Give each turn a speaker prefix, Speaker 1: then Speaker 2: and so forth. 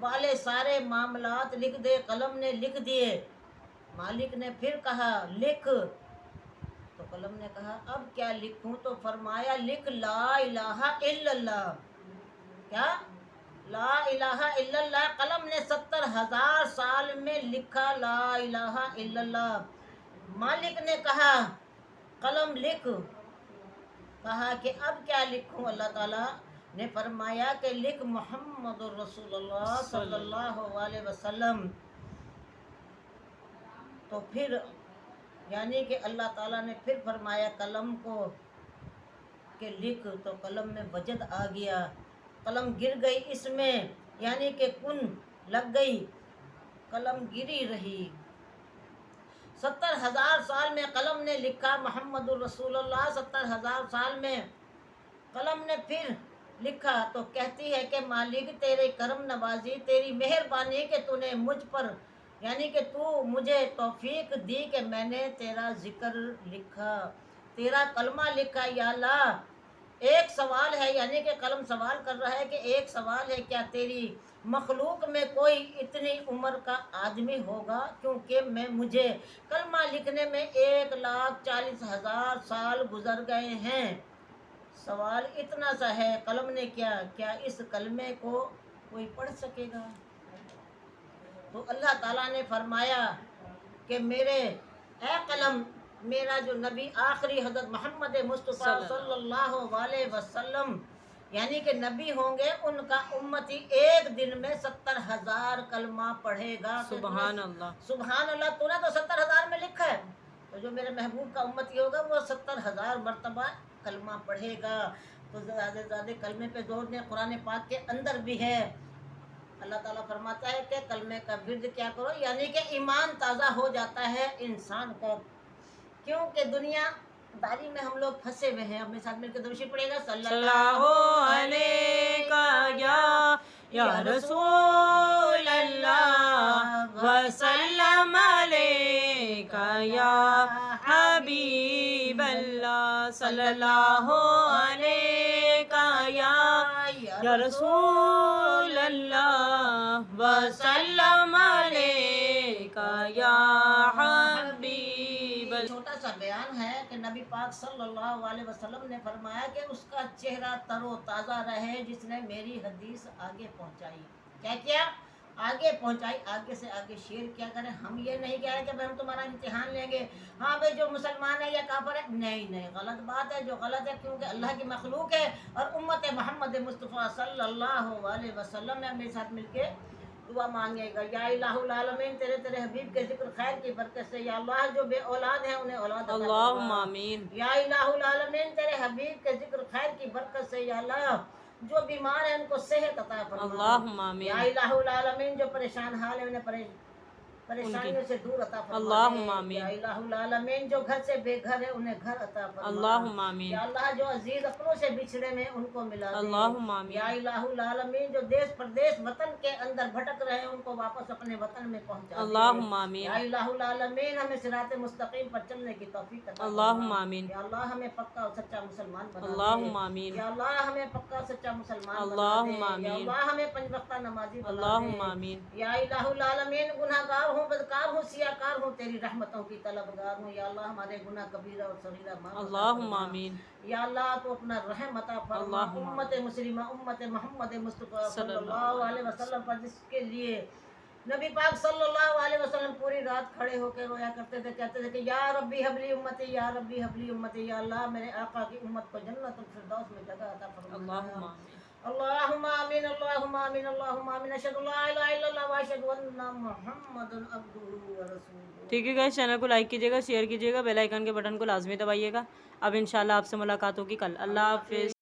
Speaker 1: والے سارے معاملات لکھ دے، قلم نے لکھ دیے۔ مالک نے پھر کہا لکھ، تو قلم نے کہا اب کیا لکھوں؟ تو فرمایا لکھ لا الہ الا اللہ۔ کیا؟ لا الہ الا اللہ۔ قلم نے 70,000 سال میں لکھا لا الہ الا اللہ۔ مالک نے کہا قلم لکھ، کہا کہ اب کیا لکھوں؟ اللہ تعالیٰ نے فرمایا کہ لکھ محمد الرسول اللہ صلی اللہ علیہ وسلم۔ تو پھر یعنی کہ اللہ تعالیٰ نے پھر فرمایا قلم کو کہ لکھ، تو قلم میں وجد آ گیا، قلم گر گئی اس میں، یعنی کہ کن لگ گئی، قلم گری رہی۔ 70,000 سال میں قلم نے لکھا محمد الرسول اللہ، 70,000 سال میں قلم نے پھر لکھا۔ تو کہتی ہے کہ مالک تیرے کرم نوازی، تیری مہربانی کہ تو نے مجھ پر یعنی کہ تو مجھے توفیق دی کہ میں نے تیرا ذکر لکھا، تیرا کلمہ لکھا۔ یا اللہ ایک سوال ہے، یعنی کہ قلم سوال کر رہا ہے کہ ایک سوال ہے، کیا تیری مخلوق میں کوئی اتنی عمر کا آدمی ہوگا؟ کیونکہ مجھے کلمہ لکھنے میں 1,40,000 سال گزر گئے ہیں۔ سوال اتنا سا ہے، قلم نے کیا اس کلمے کو کوئی پڑھ سکے گا؟ تو اللہ تعالیٰ نے فرمایا کہ میرے اے قلم، میرا جو نبی آخری حضرت محمد مصطفیٰ صلی اللہ علیہ وسلم یعنی کہ نبی ہوں گے، ان کا امتی ایک دن میں 70,000 کلمہ پڑھے گا۔
Speaker 2: سبحان اللہ،
Speaker 1: سبحان اللہ، تو نے تو 70,000 میں لکھا ہے، تو جو میرے محبوب کا امتی ہوگا وہ 70,000 مرتبہ کلمہ پڑھے گا۔ تو زیادہ سے زیادہ کلمے پہ زور دیں، قرآن پاک کے اندر بھی ہے۔ اللہ تعالیٰ فرماتا ہے کہ کلمے کا ورد کیا کرو، یعنی کہ ایمان تازہ ہو جاتا ہے انسان کا، کیونکہ دنیا داری میں ہم لوگ پھنسے ہوئے ہیں۔ اپنے ساتھ مل کے درود پڑے گا، صلی اللہ
Speaker 2: علیہ یا رسول اللہ وسلم علیک یا حبیب اللہ، صلی اللہ علیہ یا رسول اللہ وسلم علیک یا حبیب اللہ۔
Speaker 1: چھوٹا سا بیان ہے کہ نبی پاک صلی اللہ علیہ وسلم نے فرمایا کہ اس کا چہرہ تر و تازہ رہے جس نے میری حدیث آگے پہنچائی۔ کیا آگے پہنچائی، آگے سے آگے شیئر کیا کریں۔ ہم یہ نہیں کہہ رہے کہ ہم تمہارا امتحان لیں گے، ہاں بھائی جو مسلمان ہے یا کافر ہے، نہیں، غلط بات ہے، جو غلط ہے، کیونکہ اللہ کی مخلوق ہے اور امت محمد مصطفیٰ صلی اللہ علیہ وسلم نے میرے ساتھ مل کے دعا مانگے گا۔ یا الہ العالمین، تیرے حبیب کے ذکر خیر کی برکت سے یا اللہ جو بے اولاد ہیں انہیں اولاد عطا فرما۔
Speaker 2: اللہم آمین۔
Speaker 1: یا الہ العالمین، تیرے حبیب کے ذکر خیر کی برکت سے یا اللہ جو بیمار ہیں ان کو صحت عطا فرما۔
Speaker 2: اللہم آمین۔
Speaker 1: یا الہ العالمین، جو پریشان حال ہیں انہیں پریشانیوں سے دور عطا فرما۔
Speaker 2: اللہم آمین۔
Speaker 1: یا الہ العالمین، جو گھر سے بے گھر ہے انہیں گھر عطا فرما۔
Speaker 2: اللہم آمین۔
Speaker 1: یا اللہ جو عزیز اپنوں سے بچھڑے میں ان کو ملا دے۔
Speaker 2: اللہم آمین۔
Speaker 1: یا الہ العالمین، جو دیس پردیس وطن کے اندر بھٹک رہے ہیں ان کو واپس اپنے وطن میں پہنچا دے۔
Speaker 2: اللہم آمین۔
Speaker 1: یا الہ العالمین، ہمیں صراط مستقیم پر چلنے کی توفیق عطا فرما۔
Speaker 2: اللہم آمین۔
Speaker 1: یا اللہ ہمیں پکا اور سچا مسلمان بنا دے۔
Speaker 2: اللہم آمین۔
Speaker 1: یا اللہ ہمیں پکا اور سچا مسلمان بنا دے۔
Speaker 2: اللہم آمین۔
Speaker 1: یا اللہ ہمیں 5 وقتہ نمازی بنا دے۔
Speaker 2: اللہم آمین۔
Speaker 1: یا الہ العالمین، گناہ گار ہوں، بدکار ہوں، سیاکار ہوں، تیری رحمتوں کی طلبگار ہوں۔ یا اللہ ہمارے گناہ کبیرہ اور صغیرہ معاف فرما۔
Speaker 2: اللہم آمین۔
Speaker 1: یا اللہ تو اپنا رحم عطا فرما
Speaker 2: اللہم
Speaker 1: امت مسلمہ، امت محمد مصطفیٰ صلی اللہ علیہ وسلم پر، جس کے لیے نبی پاک صلی اللہ علیہ وسلم پوری رات کھڑے ہو کے رویا کرتے تھے، کہتے تھے کہ یا ربی حبلی امتی، یا ربی حبلی امتی، یا اللہ میرے آقا کی امت کو جنت الفردوس میں جگہ عطا فرما۔
Speaker 2: اللہم آمین۔
Speaker 1: اللہم آمین، اللہم آمین، اللہم آمین، اشہد ان لا الہ الا اللہ واشہد ان محمد عبدہ ورسولہ۔
Speaker 2: ٹھیک ہے گائز، چینل کو لائک کیجیے گا، شیئر کیجیے گا، بیل آئیکن کے بٹن کو لازمی دبائیے گا۔ اب انشاءاللہ آپ سے ملاقات ہوگی کل۔ اللہ حافظ۔